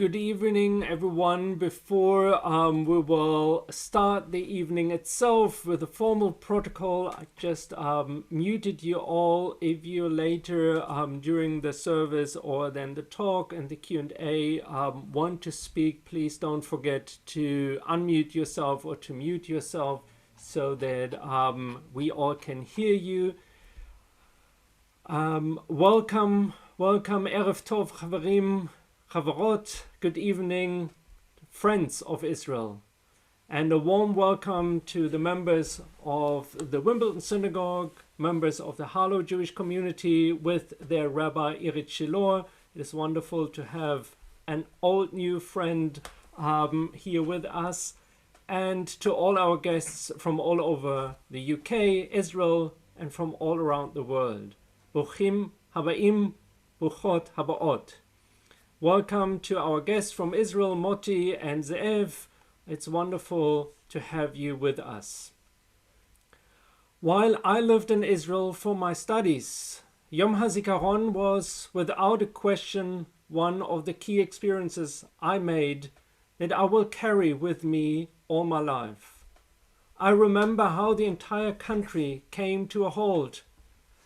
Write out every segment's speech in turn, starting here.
Good evening, everyone. Before we will start the evening itself with a formal protocol, I just muted you all. If you later during the service or then the talk and the Q&A want to speak, please don't forget to unmute yourself or to mute yourself so that we all can hear you. Welcome, Erev Tov, Chavarim, Chavarot, good evening, friends of Israel, and a warm welcome to the members of the Wimbledon Synagogue, members of the Harlow Jewish community with their Rabbi Irit Shilor. It is wonderful to have an old new friend here with us, and to all our guests from all over the UK, Israel, and from all around the world. Bruchim habaim, bruchot habaot. Welcome to our guests from Israel, Moti and Zev. It's wonderful to have you with us. While I lived in Israel for my studies, Yom HaZikaron was without a question one of the key experiences I made that I will carry with me all my life. I remember how the entire country came to a halt.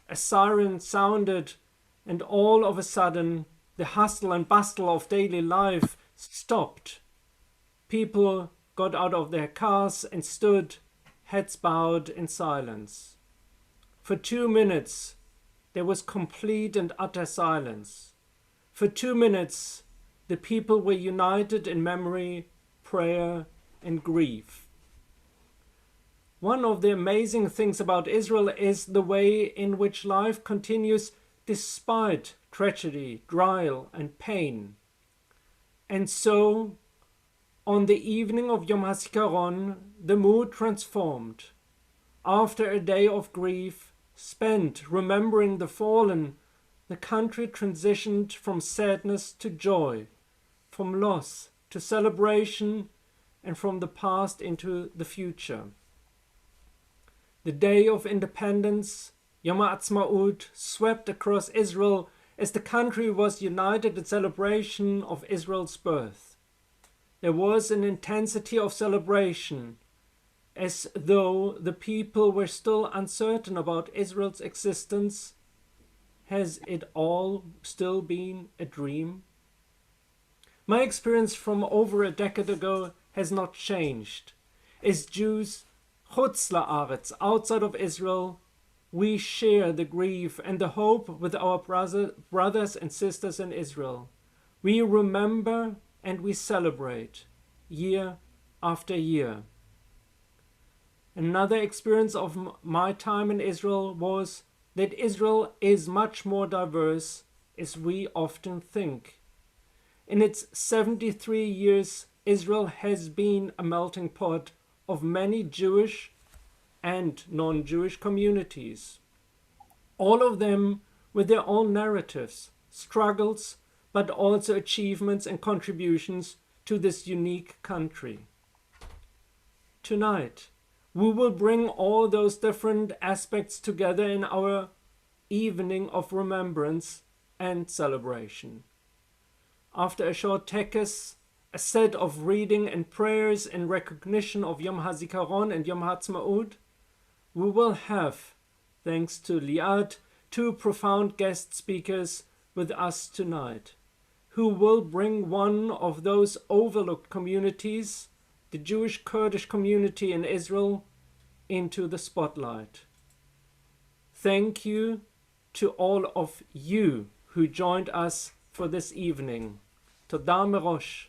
A siren sounded, and all of a sudden, the hustle and bustle of daily life stopped. People got out of their cars and stood, heads bowed in silence. For 2 minutes, there was complete and utter silence. For 2 minutes, the people were united in memory, prayer, and grief. One of the amazing things about Israel is the way in which life continues despite tragedy, trial, and pain. And so, on the evening of Yom HaZikaron, the mood transformed. After a day of grief, spent remembering the fallen, the country transitioned from sadness to joy, from loss to celebration, and from the past into the future. The day of independence, Yom HaAtzma'ut, swept across Israel as the country was united in celebration of Israel's birth. There was an intensity of celebration, as though the people were still uncertain about Israel's existence. Has it all still been a dream? My experience from over a decade ago has not changed. As Jews, chutz la'aretz, outside of Israel, we share the grief and the hope with our brothers and sisters in Israel. We remember and we celebrate year after year. Another experience of my time in Israel was that Israel is much more diverse as we often think. In its 73 years, Israel has been a melting pot of many Jewish and non-Jewish communities, all of them with their own narratives, struggles, but also achievements and contributions to this unique country. Tonight, we will bring all those different aspects together in our evening of remembrance and celebration. After a short tekes, a set of reading and prayers in recognition of Yom HaZikaron and Yom HaAtzma'ut, we will have, thanks to Liat, 2 profound guest speakers with us tonight, who will bring one of those overlooked communities, the Jewish-Kurdish community in Israel, into the spotlight. Thank you to all of you who joined us for this evening. Toda merosh.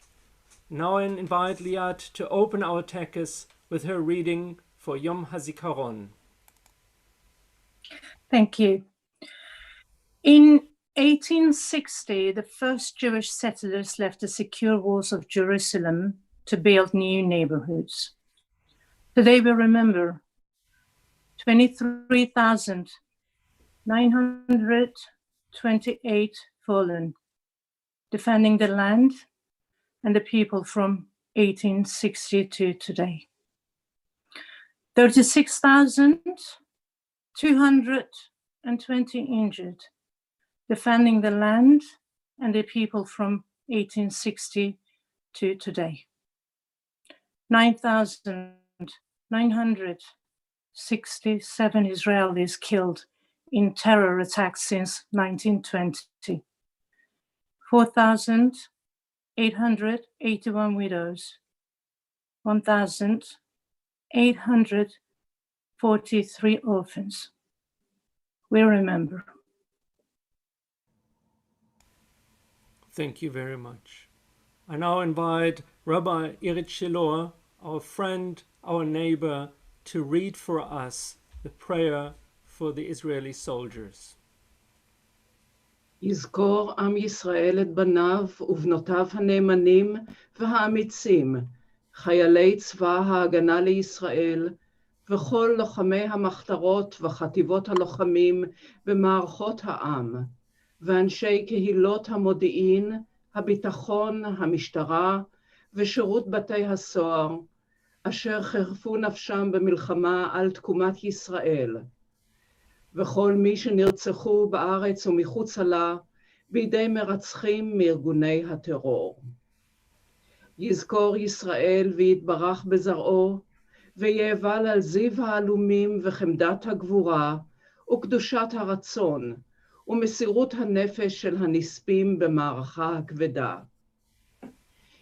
Now I invite Liat to open our tekes with her reading for Yom HaZikaron. Thank you. In 1860, the first Jewish settlers left the secure walls of Jerusalem to build new neighborhoods. Today we remember 23,928 fallen, defending the land and the people from 1860 to today. 36,220 injured, defending the land and the people from 1860 to today. 9,967 Israelis killed in terror attacks since 1920. 4,881 widows. 1,843 orphans. We remember. Thank you very much. I now invite Rabbi Irit Shilor, our friend, our neighbor, to read for us the prayer for the Israeli soldiers. יזכור עם ישראל את בניו ובנותיו הנאמנים והאמיצים, חיילי צבא ההגנה לישראל, וכל לוחמי המחתרות וחטיבות הלוחמים במערכות העם, ואנשי קהילות המודיעין, הביטחון, המשטרה ושירות בתי הסוהר, אשר חירפו נפשם במלחמה על תקומת ישראל, וכל מי שנרצחו בארץ ומחוצה לה בידי מרצחים מארגוני הטרור. יזכור ישראל ויתברך בזרעו, ויאבל על זיו העלומים וחמדת הגבורה, וקדושת הרצון, ומסירות הנפש של הנספים במערכה הכבדה.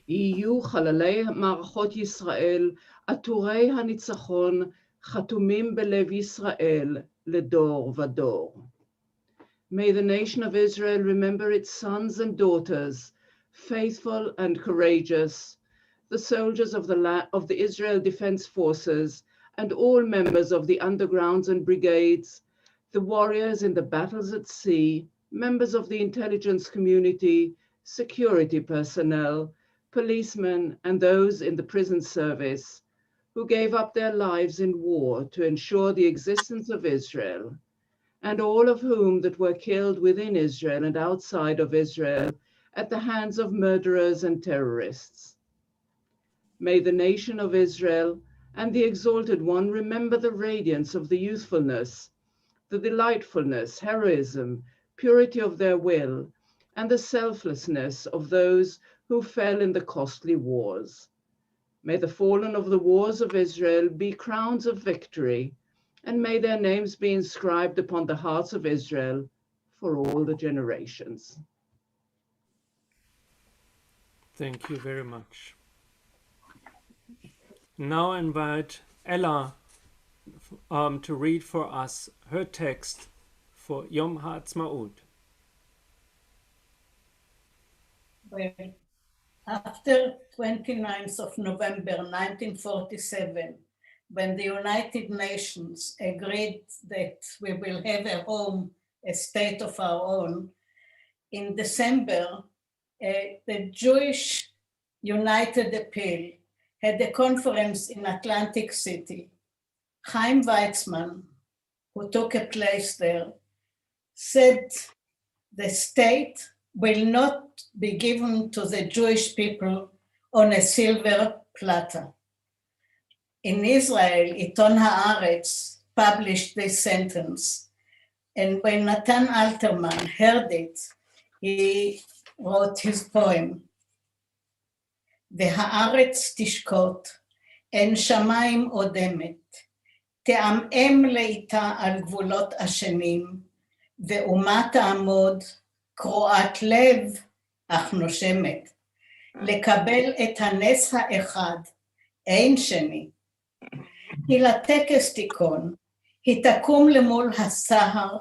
יהיו חללי מערכות ישראל, עטורי הניצחון, חתומים בלב ישראל, לדור ודור. May the nation of Israel remember its sons and daughters, faithful and courageous, the soldiers of the Israel Defense Forces, and all members of the undergrounds and brigades, the warriors in the battles at sea, members of the intelligence community, security personnel, policemen, and those in the prison service, who gave up their lives in war to ensure the existence of Israel, and all of whom that were killed within Israel and outside of Israel at the hands of murderers and terrorists. May the nation of Israel and the Exalted One remember the radiance of the youthfulness, the delightfulness, heroism, purity of their will, and the selflessness of those who fell in the costly wars. May the fallen of the wars of Israel be crowns of victory, and may their names be inscribed upon the hearts of Israel for all the generations. Thank you very much. Now I invite Ella to read for us her text for Yom HaAtzma'ut. Well, after 29th of November 1947, when the United Nations agreed that we will have a home, a state of our own, in December, the Jewish United Appeal had a conference in Atlantic City. Chaim Weizmann, who took a place there, said the state will not be given to the Jewish people on a silver platter. In Israel, Iton Haaretz published this sentence, and when Natan Alterman heard it, he wrote his poem. והארץ תשקוט, אין שמיים אודמת, תעמעם לאיתה על גבולות השנים, ואומה תעמוד, קרועת לב, אך נושמת, לקבל את הנס האחד, אין שני. כי לטקס תיכון, היא תקום למול הסהר,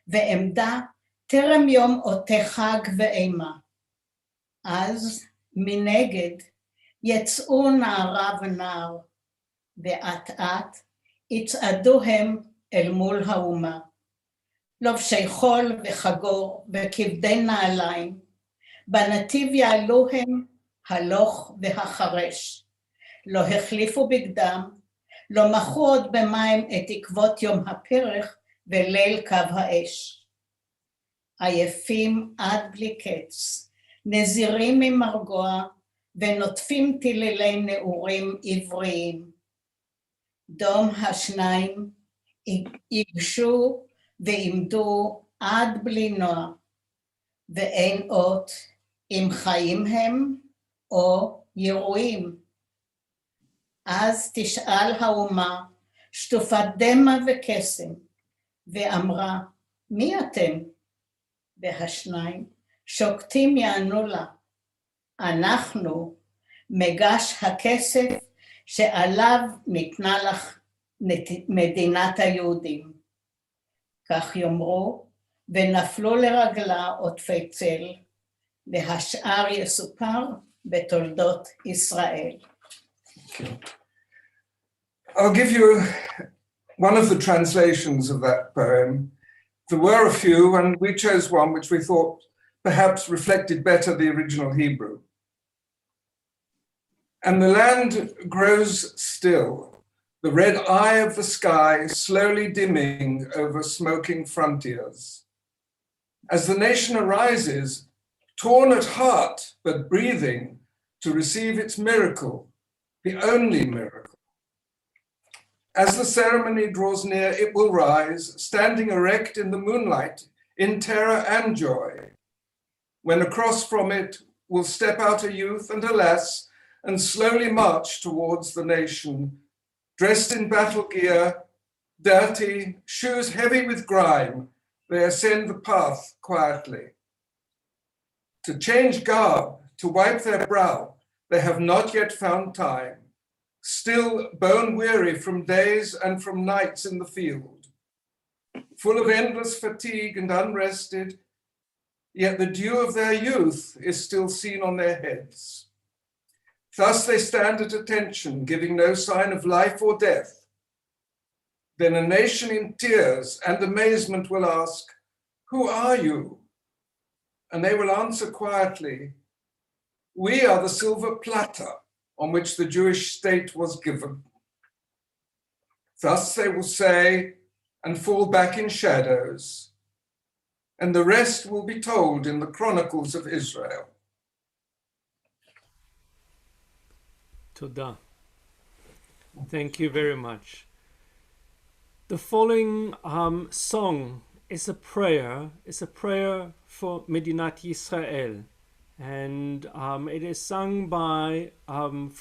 ועמדה טרם יום אותי חג ואימה. אז מנגד יצאו נערה ונער, ואט אט יצעדו הם אל מול האומה. לובשי חול וחגור וכבדי נעליים, בנתיב יעלו הם הלוך והחרש. לא החליפו בגדם, לא מחו עוד במים את עקבות יום הפרח וליל קו האש. עייפים עד בלי קץ, נזירים ממרגוע ונוטפים תלילי נעורים עבריים. דום השניים ייגשו ועמדו עד בלי נוע, ואין אות אם חיים הם או ירויים. אז תשאל האומה שטופת דמע וקסם, ואמרה, מי אתם? והשניים שוקטים יענו לה, אנחנו מגש הכסף שעליו ניתנה לך מדינת היהודים. כך יאמרו, ונפלו לרגלה עוטפי צל, והשאר יסופר בתולדות ישראל. I'll give you one of the translations of that poem. There were a few, and we chose one which we thought perhaps reflected better the original Hebrew. And the land grows still, the red eye of the sky slowly dimming over smoking frontiers. As the nation arises, torn at heart but breathing to receive its miracle, the only miracle. As the ceremony draws near, it will rise, standing erect in the moonlight, in terror and joy, when across from it will step out a youth and a lass and slowly march towards the nation, dressed in battle gear, dirty, shoes heavy with grime, they ascend the path quietly. To change garb, to wipe their brow, they have not yet found time, still bone-weary from days and from nights in the field, full of endless fatigue and unrested, yet the dew of their youth is still seen on their heads. Thus they stand at attention, giving no sign of life or death. Then a nation in tears and amazement will ask, "Who are you?" And they will answer quietly, "We are the silver platter on which the Jewish state was given." Thus they will say and fall back in shadows, and the rest will be told in the Chronicles of Israel. Toda. Thank you very much. The following song is a prayer for Medinat Yisrael. And it is sung by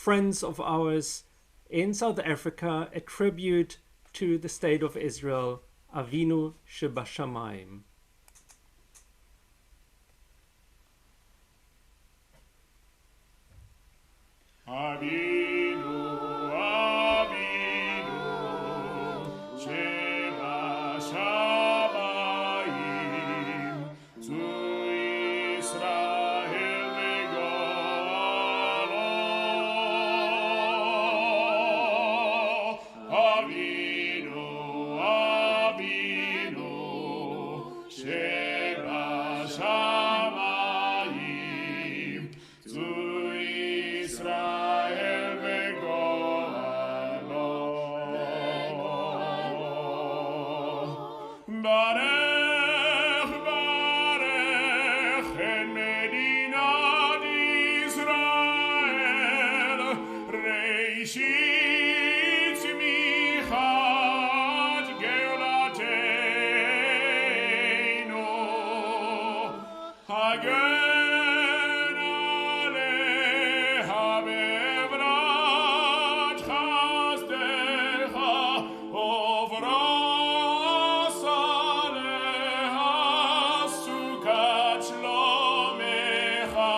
friends of ours in South Africa, a tribute to the state of Israel, Avinu Shebashamayim. Avinu, Avinu, Shebashamayim, zu Israel v'galo. Avinu, Avinu, Shebashamayim, zu Israel v'galo. Barech, barech en Medinat Israel, reishit tzmichat geulateinu, hagen aleha bevrat chasdecha, ovras aleha sukat shlomecha.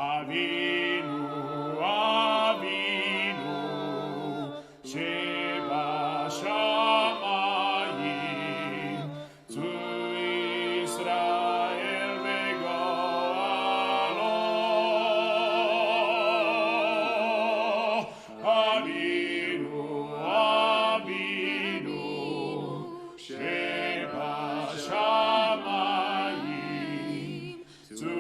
Avinu, Avinu, shebashamayim, zu Israel v'galo. Avinu, Avinu, shebashamayim, zu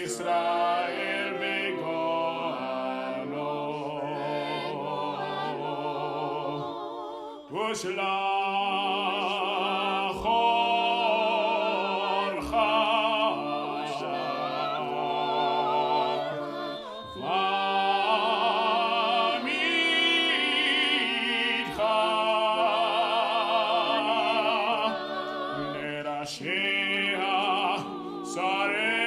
Israel v'galo. Ushlach orcha v'amidcha nerashea sarei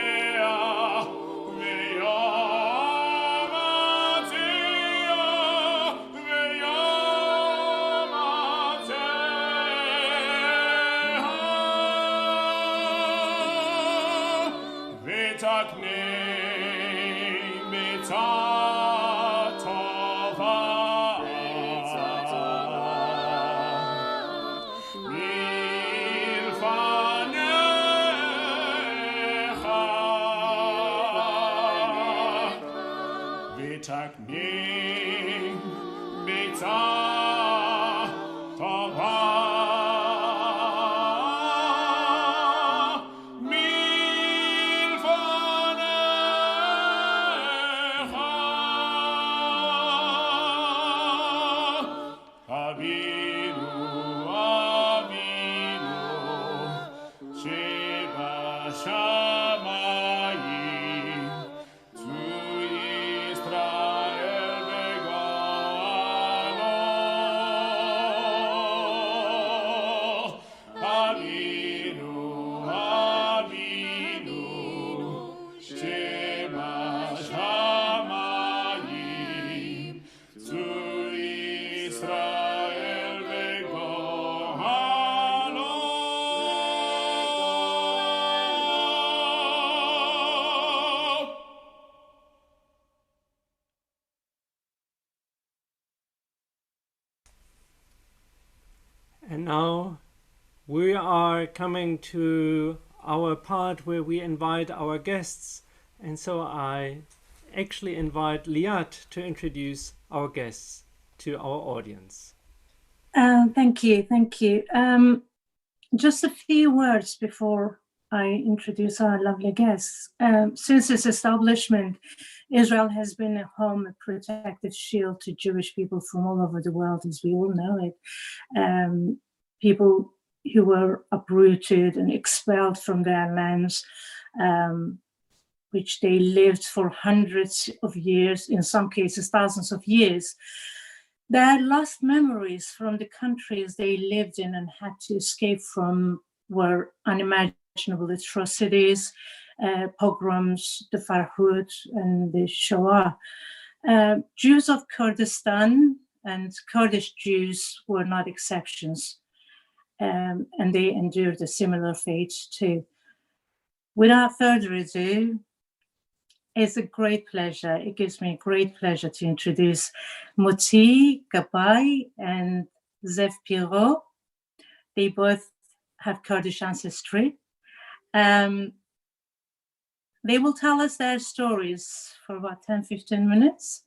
And now we are coming to our part where we invite our guests. And so I actually invite Liat to introduce our guests to our audience. Thank you. Just a few words before I introduce our lovely guests. Since its establishment, Israel has been a home, a protective shield to Jewish people from all over the world, as we all know it. People who were uprooted and expelled from their lands, which they lived for hundreds of years, in some cases thousands of years. They had lost memories from the countries they lived in and had to escape from were unimaginable atrocities, pogroms, the Farhud, and the Shoah. Jews of Kurdistan and Kurdish Jews were not exceptions, and they endured a similar fate too. Without further ado, it's a great pleasure. It gives me great pleasure to introduce Moti Gabay and Zev Piro. They both have Kurdish ancestry. They will tell us their stories for about 10-15 minutes.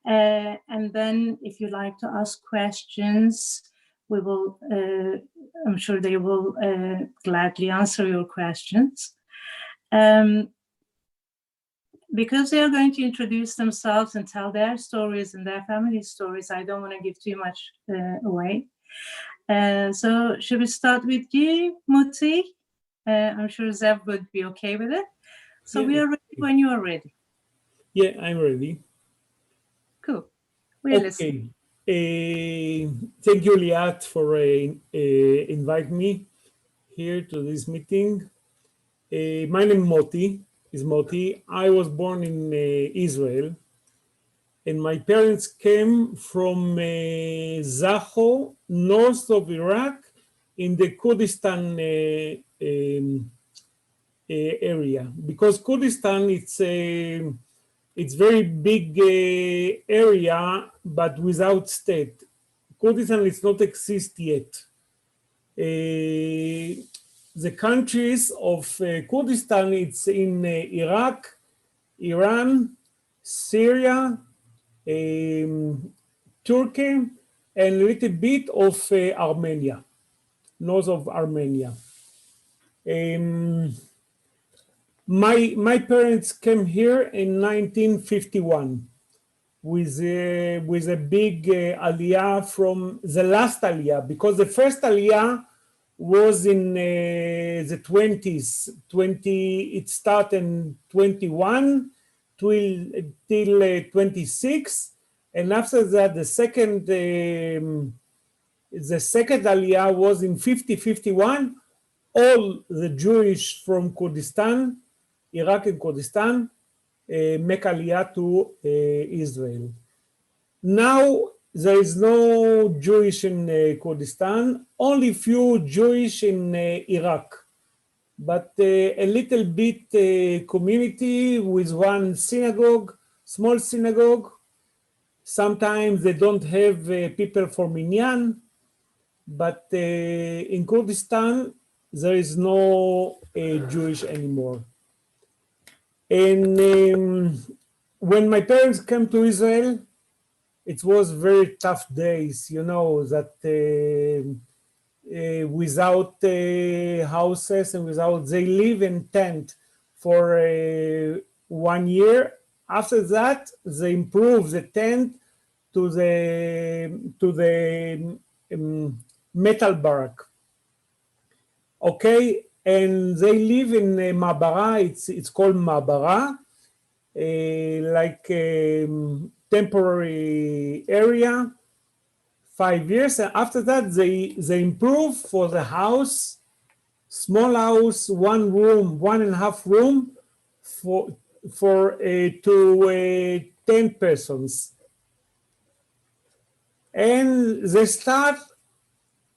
And then if you like to ask questions, we will, I'm sure they will gladly answer your questions. Because they are going to introduce themselves and tell their stories and their family stories, I don't want to give too much away. So should we start with you, Moti? I'm sure Zev would be okay with it. So we are ready when you are ready. Yeah, I'm ready. Cool. We're listening. Thank you, Liat, for inviting me here to this meeting. My name is Moti. I was born in Israel, and my parents came from Zacho, north of Iraq, in the Kurdistan area. Because Kurdistan, it's very big area, but without state. Kurdistan does not exist yet. The countries of Kurdistan, it's in Iraq, Iran, Syria, Turkey, and a little bit of Armenia, north of Armenia. My parents came here in 1951 with a big aliya from the last aliya, because the first aliya was in the 20s. It started in 21 till 26, and after that the second aliya was in 51. All the Jewish from Kurdistan, Iraq and Kurdistan, make aliyah to Israel. Now there is no Jewish in Kurdistan, only few Jewish in Iraq. but a little bit community with one synagogue, small synagogue. Sometimes they don't have people for minyan, but in Kurdistan, there is no Jewish anymore. And when my parents came to Israel, it was very tough days, you know, that without houses and without, they live in tent for 1 year. After that, they improved the tent to the metal barrack. Okay, and they live in Ma'bara. It's called Ma'bara, like temporary area. 5 years, and after that they improve for the house, small house, 1 room, 1.5 room for to 10 persons. And they start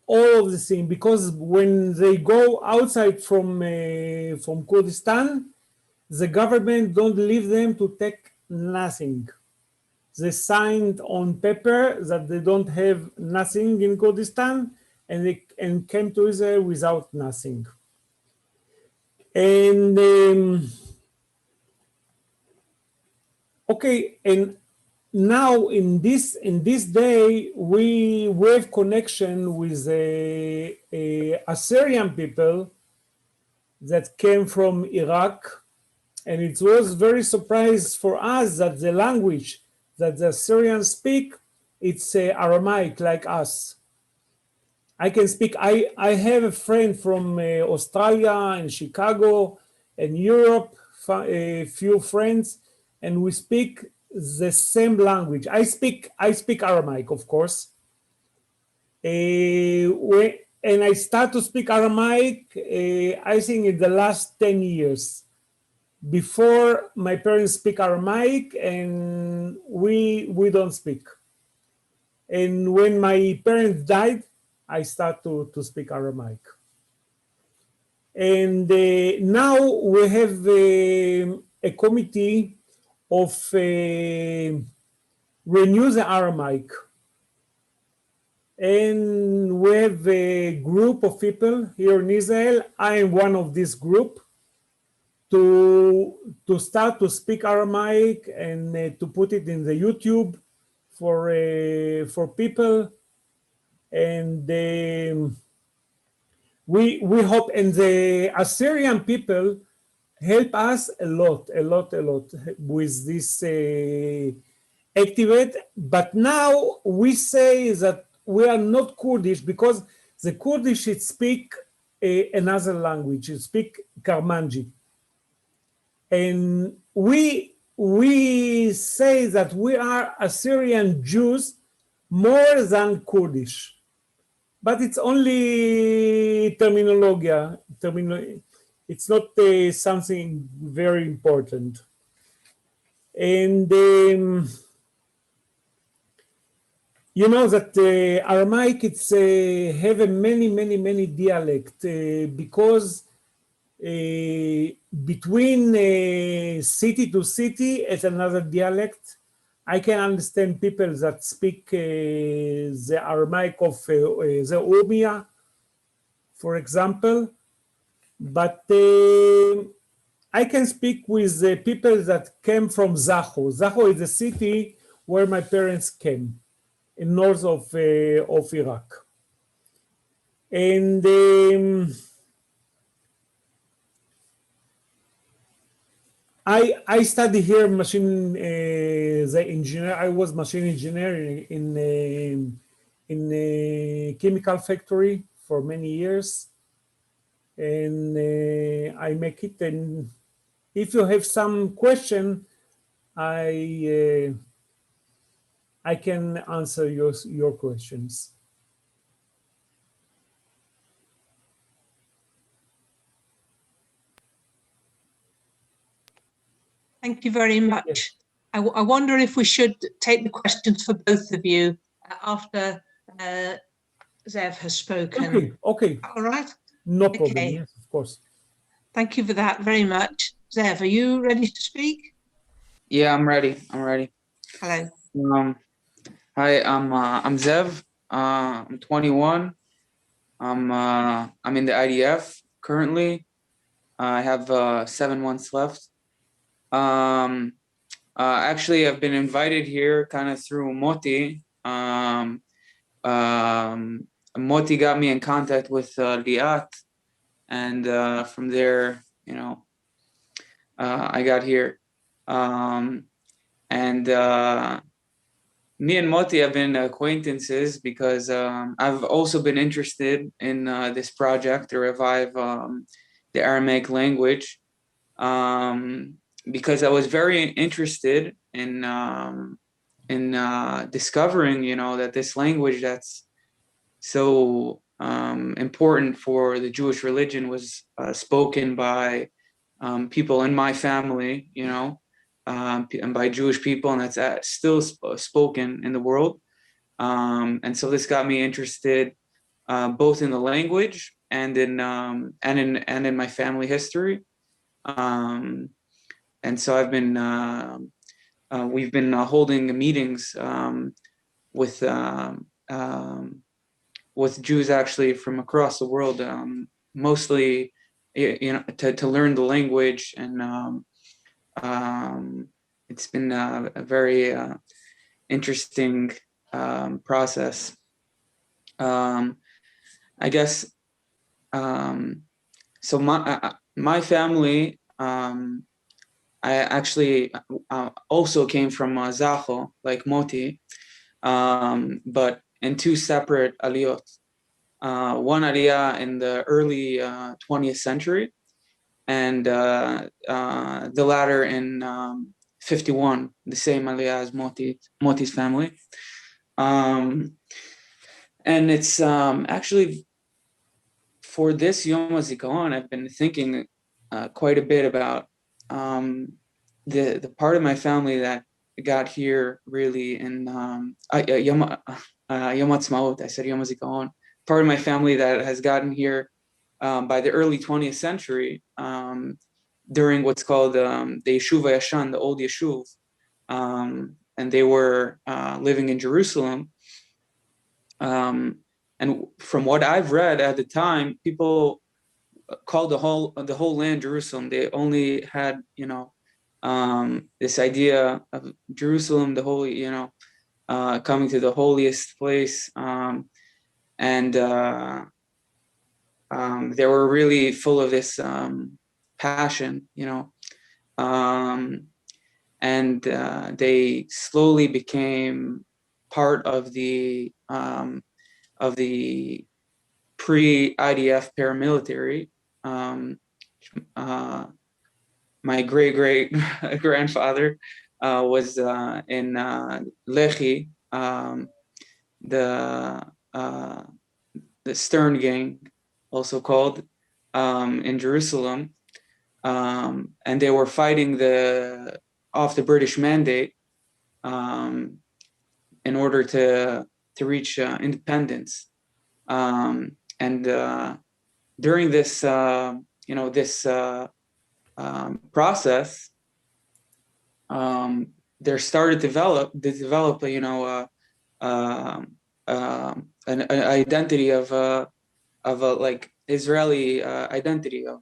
all of the thing, because when they go outside from Kurdistan, the government don't leave them to take nothing. They signed on paper that they don't have nothing in Kurdistan, and they came to Israel without nothing. And okay, and now in this day we have connection with Assyrian people that came from Iraq, and it was very surprised for us that the language that the Assyrians speak, it's Aramaic like us. I can speak, I have a friend from Australia and Chicago and Europe, a few friends, and we speak the same language. I speak Aramaic, of course. And I start to speak Aramaic, I think in the last 10 years. Before, my parents speak Aramaic and we don't speak. And when my parents died, I start to speak Aramaic. And now we have a committee of renew the Aramaic. And we have a group of people here in Israel. I am one of this group. To start to speak Aramaic and to put it in the YouTube for people, and we hope, and the Assyrian people help us a lot with this activate. But now we say that we are not Kurdish because the Kurdish speak another language, it speak Karmanji. And we say that we are Assyrian Jews more than Kurdish, but it's only terminology. It's not something very important. And you know that Aramaic, it's have a many dialects because between city to city it's another dialect. I can understand people that speak the Aramaic of the Urmia, for example, but I can speak with people that came from Zacho. Zacho is the city where my parents came, in north of Iraq. And I study here machine the engineer. I was machine engineer in a chemical factory for many years, and I make it. And if you have some question, I can answer your questions. Thank you very much. Yes. I wonder if we should take the questions for both of you after Zev has spoken. Okay. All right. No problem. Okay. Yes, of course. Thank you for that very much. Zev, are you ready to speak? Yeah, I'm ready. Hello. Hi, I'm Zev. I'm 21. I'm in the IDF currently. I have 7 months left. Actually, I've been invited here kind of through Moti. Moti got me in contact with Liat, and from there, I got here. And me and Moti have been acquaintances because I've also been interested in this project to revive the Aramaic language, because I was very interested in discovering, that this language that's so important for the Jewish religion was spoken by people in my family, and by Jewish people, and that's still spoken in the world. And so this got me interested both in the language and in my family history. And so we've been holding meetings with Jews actually from across the world, mostly to learn the language, and it's been a very interesting process. I guess so. My family, I actually also came from Zacho, like Moti, but in 2 separate aliyot. One aliyah in the early 20th century, and the latter in 51, the same aliyah as Moti's family. And it's actually, for this Yom HaZikaron, I've been thinking quite a bit about the part of my family that got here really in Yom HaAtzma'ut. I said Yom HaZikaron. Part of my family that has gotten here by the early 20th century, during what's called the Yeshuv Yashan, the old Yeshuv, and they were living in Jerusalem. And from what I've read at the time, people called the whole land Jerusalem. They only had this idea of Jerusalem, the holy, coming to the holiest place, and they were really full of this passion, and they slowly became part of the pre-IDF paramilitary. My great grandfather was in Lehi, the Stern Gang, also called, in Jerusalem, and they were fighting off the British mandate in order to reach independence. And during this process, there started to develop an identity of a like Israeli identity of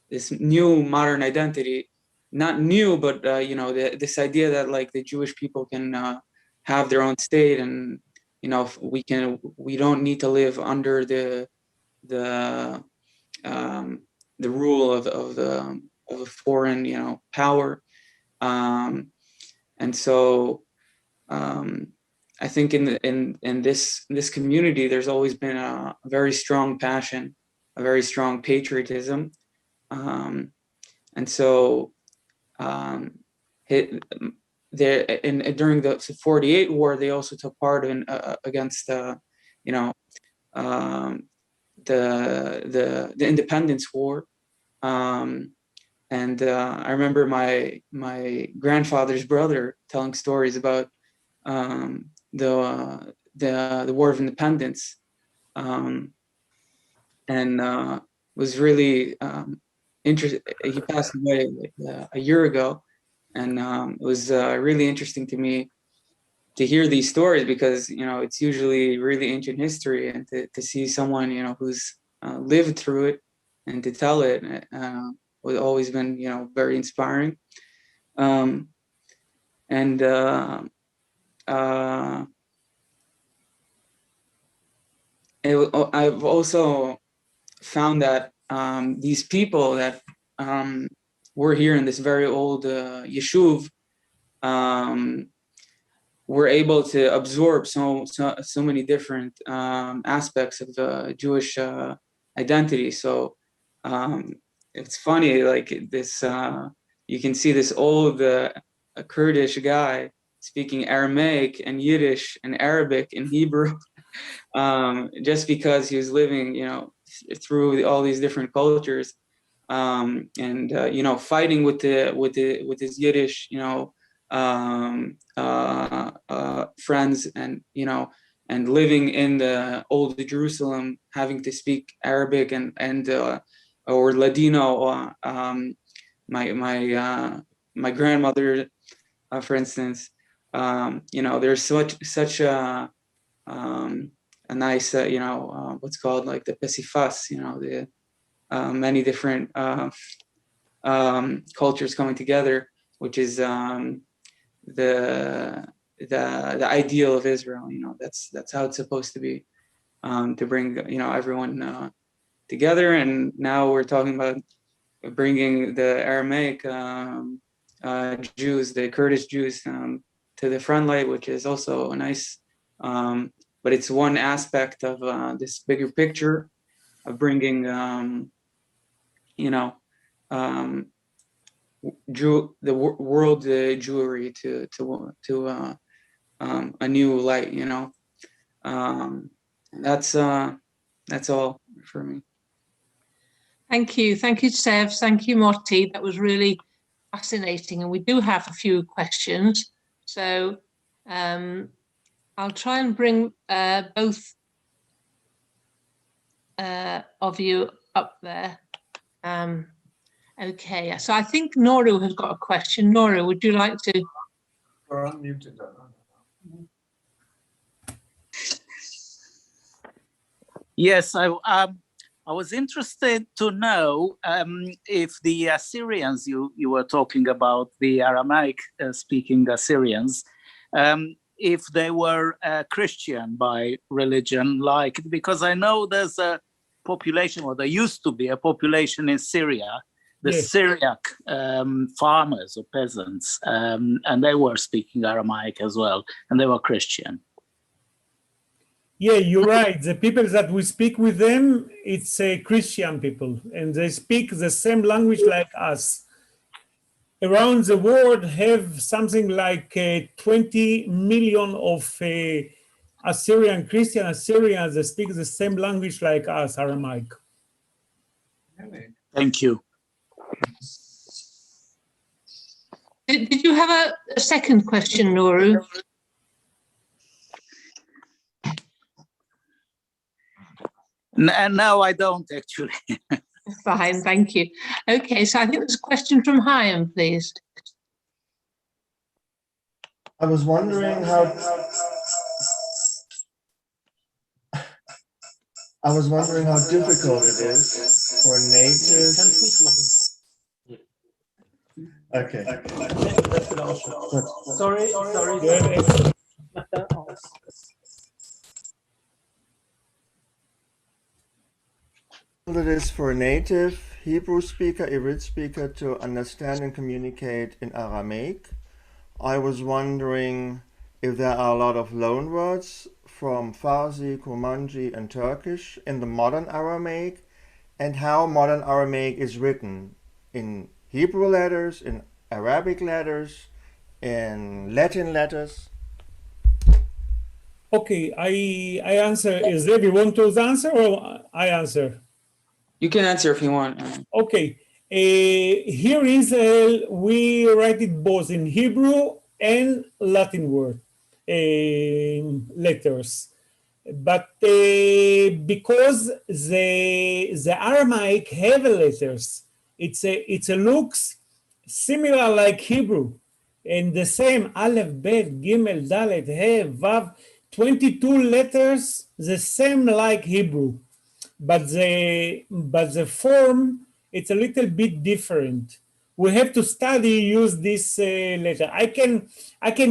this new modern identity, not new, but this idea that like the Jewish people can have their own state, and we don't need to live under the rule of a foreign power, and so I think in this community there's always been a very strong passion, a very strong patriotism, and so during the 48 war, they also took part in against the independence war, and I remember my grandfather's brother telling stories about the War of Independence, and was really he passed away like, a year ago, and it was really interesting to me to hear these stories, because it's usually really ancient history, and to see someone who's lived through it and to tell it was always been very inspiring. And I've also found that these people that were here in this very old yeshuv were able to absorb so many different aspects of the Jewish identity. So it's funny, like this, you can see this old Kurdish guy speaking Aramaic and Yiddish and Arabic and Hebrew, just because he was living, through all these different cultures, and fighting with his Yiddish, friends, and and living in the old Jerusalem, having to speak Arabic and or Ladino. My grandmother, for instance, there's such a nice, what's called like the pesifas, the many different cultures coming together, which is the ideal of Israel. That's how it's supposed to be, to bring everyone together. And now we're talking about bringing the Aramaic Jews, the Kurdish Jews, to the front light, which is also a nice, but it's one aspect of this bigger picture of bringing, the world Jewry to a new light. That's all for me. Thank you, Zev. Thank you, Moti. That was really fascinating, and we do have a few questions. So I'll try and bring both of you up there. Okay, so I think Noru has got a question. Noru, would you like to? You're unmuted. Yes, I was interested to know if the Assyrians you were talking about, the Aramaic speaking Assyrians, if they were Christian by religion, because I know there's a population, or there used to be a population in Syria, the Yes. Syriac farmers or peasants, and they were speaking Aramaic as well, and they were Christian. Yeah, you're right. The people that we speak with them, it's Christian people, and they speak the same language like us. Around the world have something like 20 million of Christian Assyrians that speak the same language like us, Aramaic. Thank you. Did you have a second question, Noru? No, I don't actually. Fine, thank you. Okay, so I think there's a question from Chaim, please. I was wondering how difficult it is for natives. Okay. Sorry. It is for a native Hebrew speaker, Ivrit speaker to understand and communicate in Aramaic. I was wondering if there are a lot of loan words from Farsi, Kurmanji, and Turkish in the modern Aramaic, and how modern Aramaic is written in Hebrew letters, in Arabic letters, in Latin letters. Okay, I answer. Zev, you want to answer or I answer? You can answer if you want. Okay, here in Israel, we write it both in Hebrew and Latin word letters. But because the Aramaic have letters It's a looks similar like Hebrew, and the same Aleph, Bet, Gimel, Dalet, He, Vav, 22 letters, the same like Hebrew, but the form, it's a little bit different. We have to use this letter. I can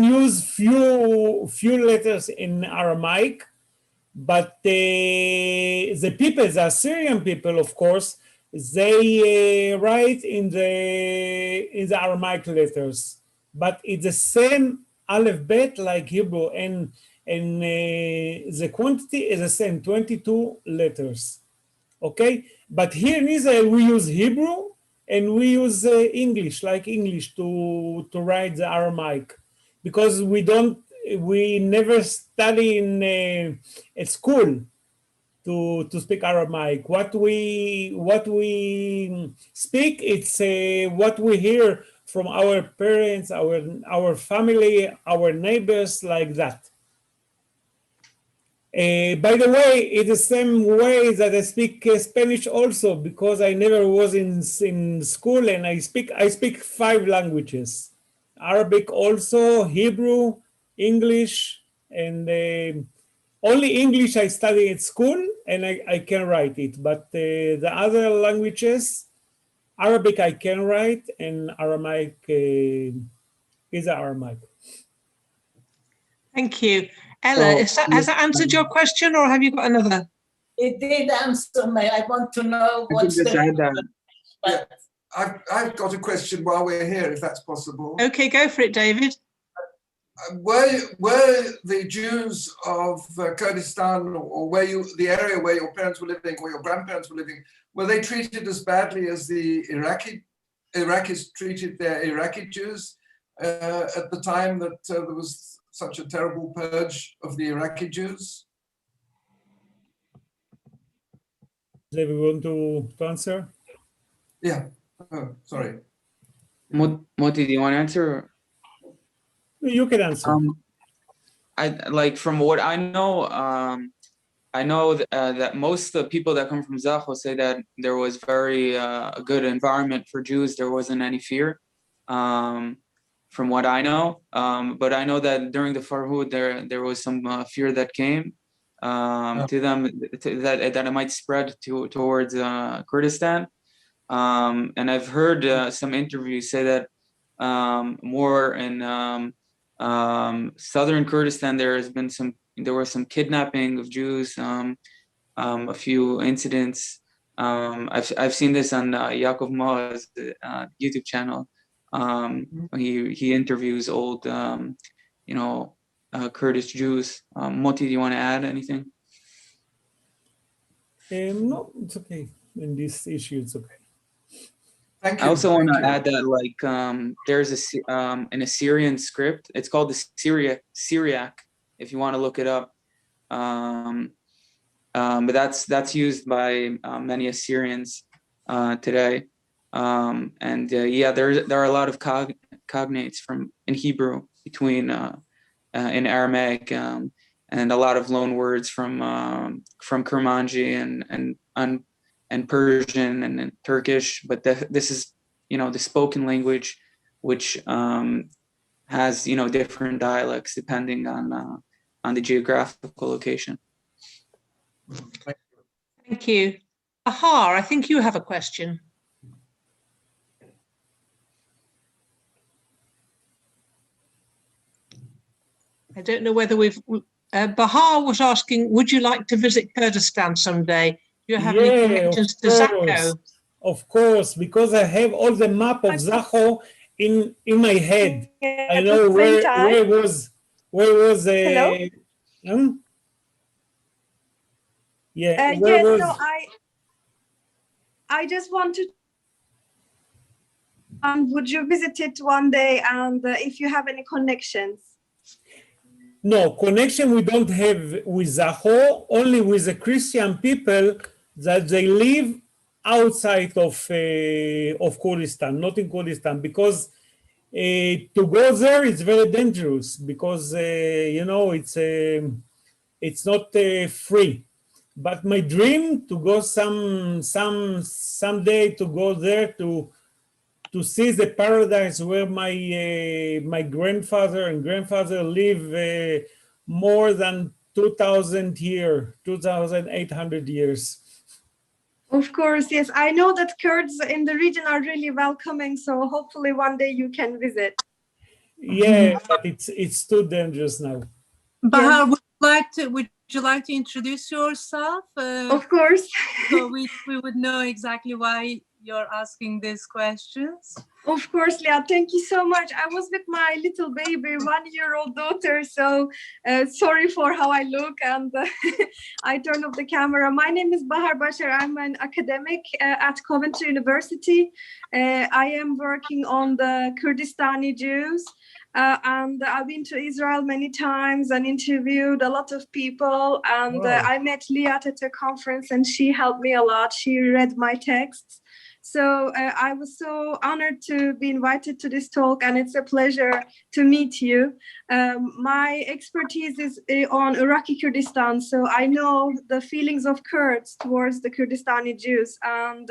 use few letters in Aramaic, but the people, the Assyrian people, of course, they write in the Aramaic letters, but it's the same Aleph Bet like Hebrew, and the quantity is the same, 22 letters. Okay, but here in Israel we use Hebrew and we use English, like English, to write the Aramaic, because we never study in at school to speak Aramaic. What we speak, it's what we hear from our parents, our family, our neighbors, like that. By the way, it's the same way that I speak Spanish also, because I never was in school, and I speak 5 languages: Arabic, also Hebrew, English, and only English I study at school, and I can write it. But the other languages, Arabic I can write, and Aramaic is Aramaic. Thank you. Ella, has that answered your question, or have you got another? It did answer me. I want to know what's the... But I've got a question while we're here, if that's possible. Okay, go for it, David. Were the Jews of Kurdistan, or the area where your parents were living, or your grandparents were living, were they treated as badly as the Iraqis treated their Iraqi Jews at the time that there was such a terrible purge of the Iraqi Jews? Do we want to answer? Yeah. Oh, sorry. Moti, do you want to answer? You can answer. From what I know, that most of the people that come from Zacho say that there was very a good environment for Jews. There wasn't any fear, from what I know. But I know that during the Farhud, there was some fear that came to them, that it might spread towards Kurdistan. And I've heard some interviews say that more in southern Kurdistan, there was some kidnapping of Jews, a few incidents. I've seen this on Yaakov Moa's YouTube channel. He interviews old Kurdish Jews. Moti, do you want to add anything? No, it's okay. In this issue, it's okay. Thank you. I also want to add that there's an Assyrian script. It's called the Syriac, if you want to look it up. But that's used by many Assyrians today. There are a lot of cognates in Hebrew between in Aramaic, and a lot of loan words from Kurmanji and Persian and Turkish. But this is the spoken language, which has different dialects depending on the geographical location. Thank you. Bahar, I think you have a question. I don't know whether Bahar was asking, would you like to visit Kurdistan someday? Do you have any connections to Zacho? Of course, because I have all the map of Zacho in my head. I know where was Hello? I just wanted, would you visit it one day, and if you have any connections? No, connection we don't have with Zacho, only with the Christian people that they live outside of Kurdistan, not in Kurdistan, because to go there is very dangerous, because it's not free. but my dream to go someday to go there to see the paradise where my grandfather and grandfather live more than 2,800 years. Of course, yes. I know that Kurds in the region are really welcoming, so hopefully one day you can visit. Yeah, but it's too dangerous now. Bahar, would you like to introduce yourself? Of course. So we would know exactly why you're asking these questions. Of course, Leah, thank you so much. I was with my little baby, 1-year-old daughter, so sorry for how I look, and I turned off the camera. My name is Bahar Bashar. I'm an academic at Coventry University. I am working on the Kurdistani Jews, and I've been to Israel many times and interviewed a lot of people, and I met Liat at a conference, and she helped me a lot. She read my texts. So I was so honored to be invited to this talk, and it's a pleasure to meet you. My expertise is on Iraqi Kurdistan, so I know the feelings of Kurds towards the Kurdistani Jews, and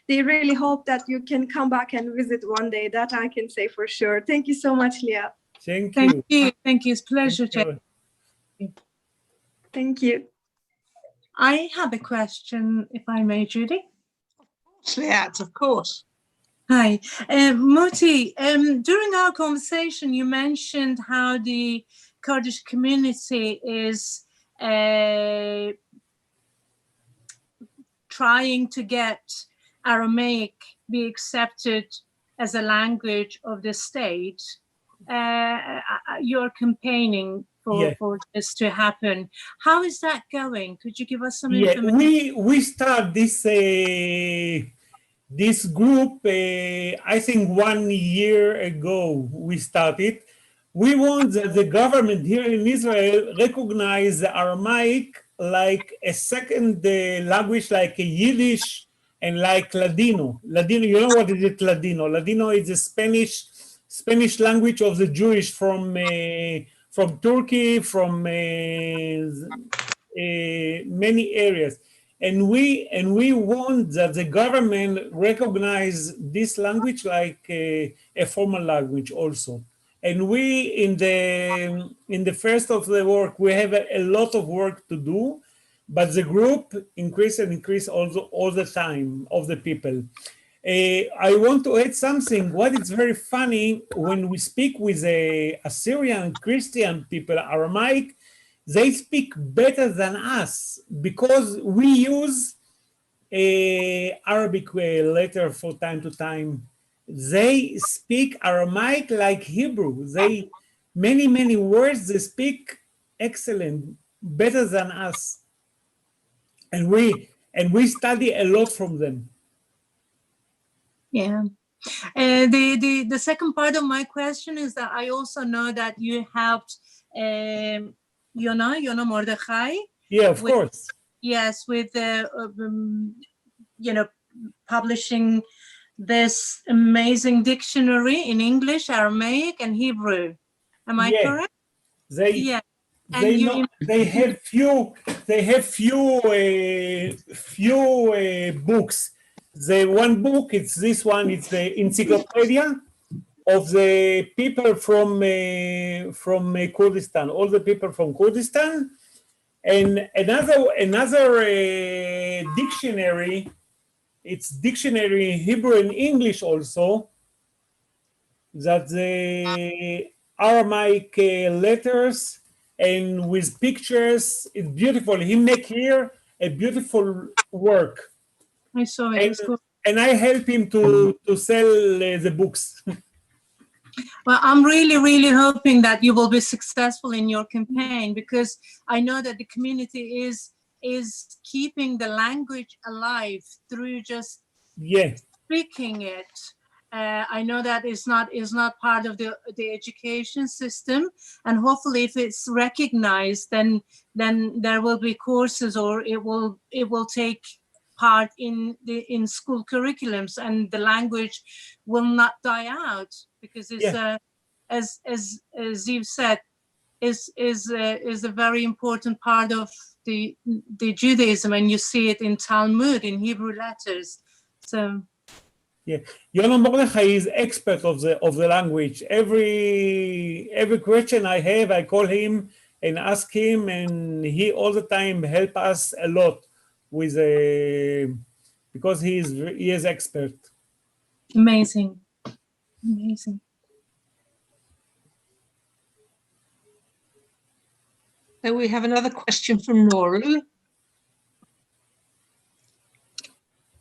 they really hope that you can come back and visit one day. That I can say for sure. Thank you so much, Leah. Thank you. Thank you. It's a pleasure. Thank you. I have a question, if I may, Judy. Yes, of course. Hi, Moti. During our conversation, you mentioned how the Kurdish community is trying to get Aramaic be accepted as a language of the state. You're campaigning for this to happen. How is that going? Could you give us some information? We start this group, I think 1 year ago we started. We want that the government here in Israel recognize Aramaic like a second language, like a Yiddish and like Ladino. Ladino, you know what is it, Ladino? Ladino is the Spanish language of the Jewish from Turkey, from many areas. And we want that the government recognize this language like a formal language also. And we in the first of the work, we have a lot of work to do, but the group increase all the time of the people. I want to add something. What is very funny, when we speak with the Assyrian Christian people, Aramaic, they speak better than us because we use Arabic letter for time to time. They speak Aramaic like Hebrew. They many words they speak excellent, better than us, and we study a lot from them. Yeah. The second part of my question is that I also know that you helped Yona Mordechai. Yeah, of course. Yes, with publishing this amazing dictionary in English, Aramaic, and Hebrew. Am I correct? They have few books. The one book, it's this one. It's the encyclopedia of the people from Kurdistan, all the people from Kurdistan, and another dictionary. It's dictionary in Hebrew and English also. That the Aramaic letters and with pictures. It's beautiful. He make here a beautiful work. I saw it. And I help him to sell the books. Well, I'm really hoping that you will be successful in your campaign, because I know that the community is keeping the language alive through just speaking it. I know that is not part of the education system, and hopefully, if it's recognized, then there will be courses, or it will take part in school curriculums, and the language will not die out, because it's as Zev said, is a very important part of the Judaism, and you see it in Talmud, in Hebrew letters. So yeah, Yonah Mordechai is expert of the language. Every question I have, I call him and ask him, and he all the time help us a lot with because he is expert. amazing, amazing. So we have another question from Nora.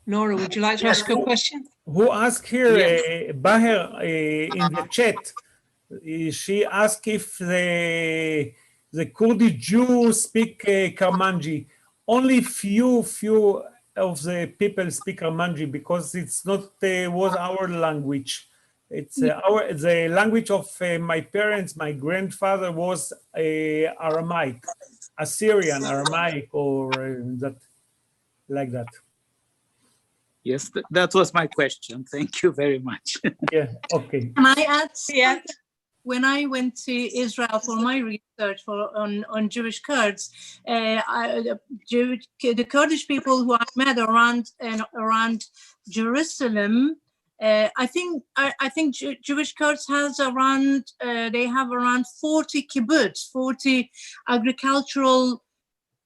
Nora, would you like to ask a question? Who asked here, Yes. Baher, in the chat, she asked if the Kurdish Jews speak Karmanji. Only few of the people speak Karmanji because it's not was our language. It's the language of my parents. My grandfather was Aramaic, Assyrian Aramaic, or that like that. Yes, that was my question. Thank you very much. Yeah, okay. Can I add something? When I went to Israel for my research on Jewish Kurds, the Kurdish people who I met around Jerusalem, I think Jewish Kurds has around they have around 40 kibbutz, 40 agricultural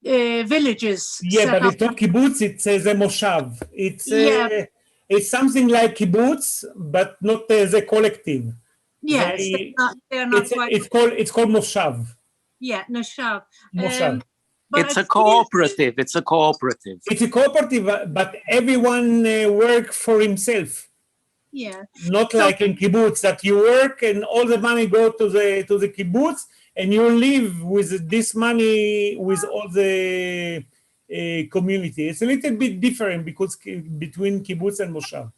villages. Yeah, but it's not kibbutz, it's a moshav. It's something like kibbutz, but not the collective. Yes, they're not quite. It's called moshav. Yeah, moshav. Moshav. It's a cooperative. It's a cooperative. It's a cooperative, but everyone work for himself. Yeah. Not like in kibbutz that you work and all the money go to the kibbutz, and you live with this money with all the community. It's a little bit different because between kibbutz and moshav.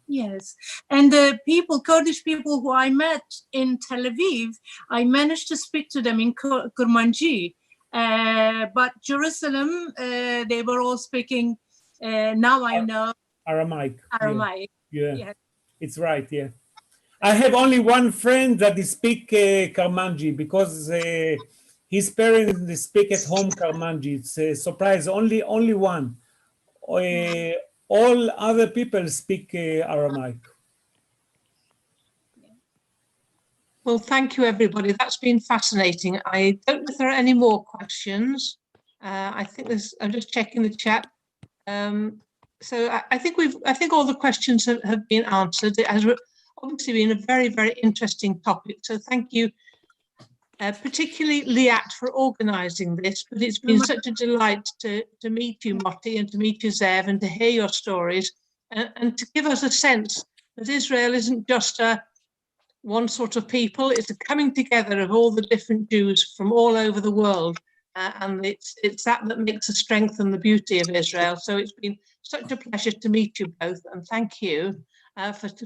Yes, and the Kurdish people who I met in Tel Aviv, I managed to speak to them in Kurmanji, but Jerusalem, they were all speaking, now I know, Aramaic. Yeah. It's right, yeah. I have only one friend that speak Karmanji because his parents speak at home Karmanji. It's a surprise, only one. All other people speak Aramaic. Well, thank you, everybody. That's been fascinating. I don't know if there are any more questions. I think I'm just checking the chat. So I think all the questions have been answered. It has obviously been a very, very interesting topic. So thank you, particularly Liat, for organising this. But it's been such a delight to meet you, Moti, and to meet you, Zev, and to hear your stories, and to give us a sense that Israel isn't just one sort of people. It's a coming together of all the different Jews from all over the world. And it's that makes the strength and the beauty of Israel. So it's been such a pleasure to meet you both, and thank you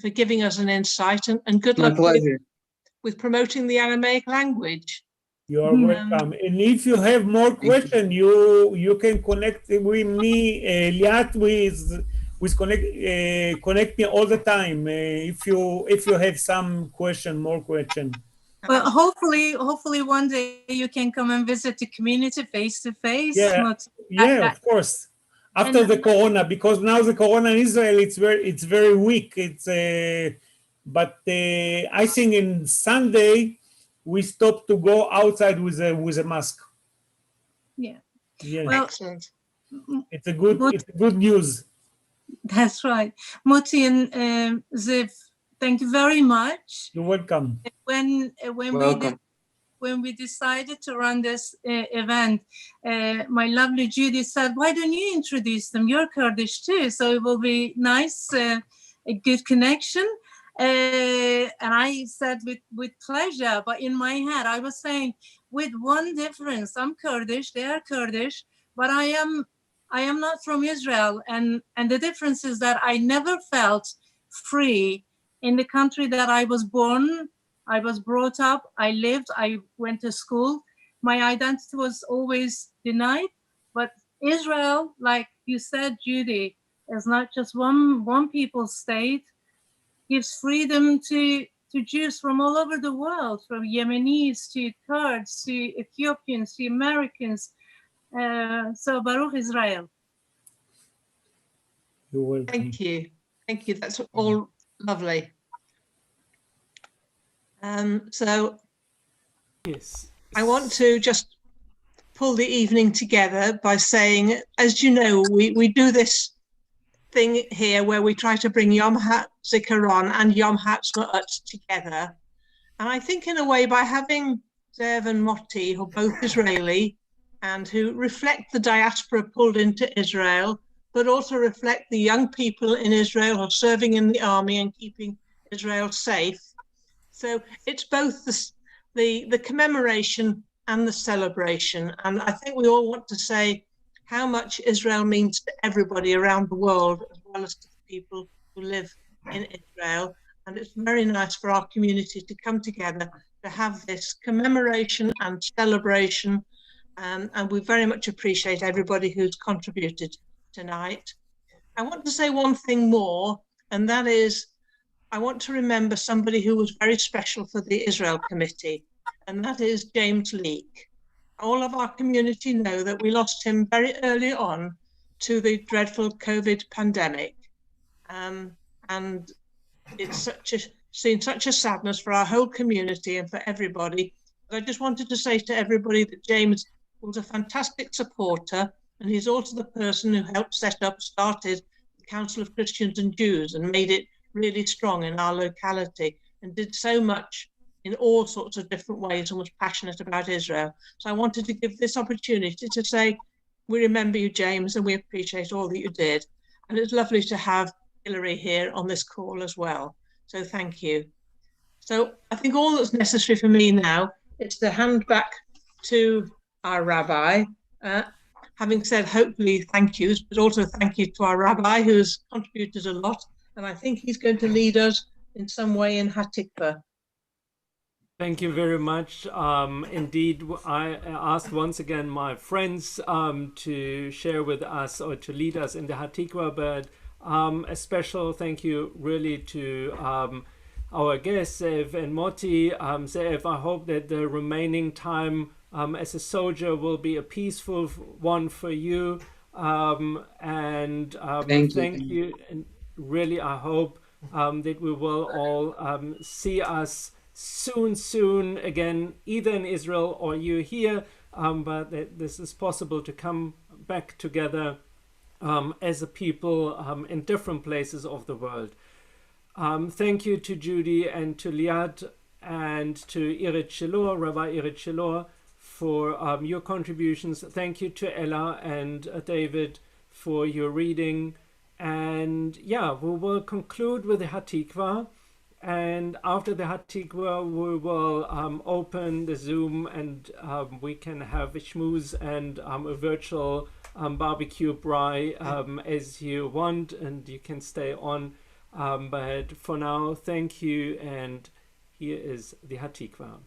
for giving us an insight, and good luck with promoting the Aramaic language. You are welcome. And if you have more questions, you can connect with me, Liat, with connect me all the time. If you have some more question. Well, hopefully one day you can come and visit the community face to face. Yeah, of course. After the corona, because now the corona in Israel, it's very weak. But I think in Sunday we stopped to go outside with a mask. Yeah. Well, excellent. It's a good news. That's right, Moti and Zev. Thank you very much. You're welcome. When we decided to run this event, my lovely Judy said, "Why don't you introduce them? You're Kurdish too, so it will be nice, a good connection." And I said with pleasure, but in my head I was saying, with one difference: I'm Kurdish, they are Kurdish, but I am not from Israel, and the difference is that I never felt free in the country that I was born. I was brought up, I lived, I went to school. My identity was always denied. But Israel, like you said, Judy, is not just one people state, gives freedom to to Jews from all over the world, from Yemenis to Kurds to Ethiopians to Americans. So Baruch Israel. You're welcome. Thank you. Thank you. That's all lovely. So Yes. I want to just pull the evening together by saying, as you know, we do this thing here where we try to bring Yom HaZikaron and Yom HaAtzma'ut together. And I think in a way by having Zev and Moti, who are both Israeli and who reflect the diaspora pulled into Israel, but also reflect the young people in Israel who are serving in the army and keeping Israel safe. So it's both the commemoration and the celebration. And I think we all want to say how much Israel means to everybody around the world, as well as to the people who live in Israel. And it's very nice for our community to come together to have this commemoration and celebration. And we very much appreciate everybody who's contributed tonight. I want to say one thing more, and that is, I want to remember somebody who was very special for the Israel Committee, and that is James Leake. All of our community know that we lost him very early on to the dreadful COVID pandemic. And it's seen such a sadness for our whole community and for everybody. But I just wanted to say to everybody that James was a fantastic supporter, and he's also the person who helped started the Council of Christians and Jews and made it really strong in our locality and did so much in all sorts of different ways and was passionate about Israel. So I wanted to give this opportunity to say, we remember you, James, and we appreciate all that you did. And it's lovely to have Hilary here on this call as well. So thank you. So I think all that's necessary for me now is to hand back to our rabbi, having said hopefully thank yous, but also thank you to our rabbi who's contributed a lot. And I think he's going to lead us in some way in Hatikva. Thank you very much. Indeed, I asked once again my friends to share with us or to lead us in the Hatikva, but a special thank you really to our guests, Zev and Moti. Zev, I hope that the remaining time as a soldier will be a peaceful one for you. And thank you. And really, I hope that we will all see us soon again, either in Israel or you here, but that this is possible to come back together as a people in different places of the world. Thank you to Judy and to Liat and to Irit Shilor, Rabbi Irit Shilor, for your contributions. Thank you to Ella and David for your reading. And yeah, we will conclude with the Hatikva. And after the Hatikva, we will open the Zoom and we can have a schmooze and a virtual barbecue braai as you want, and you can stay on. But for now, thank you, and here is the Hatikva.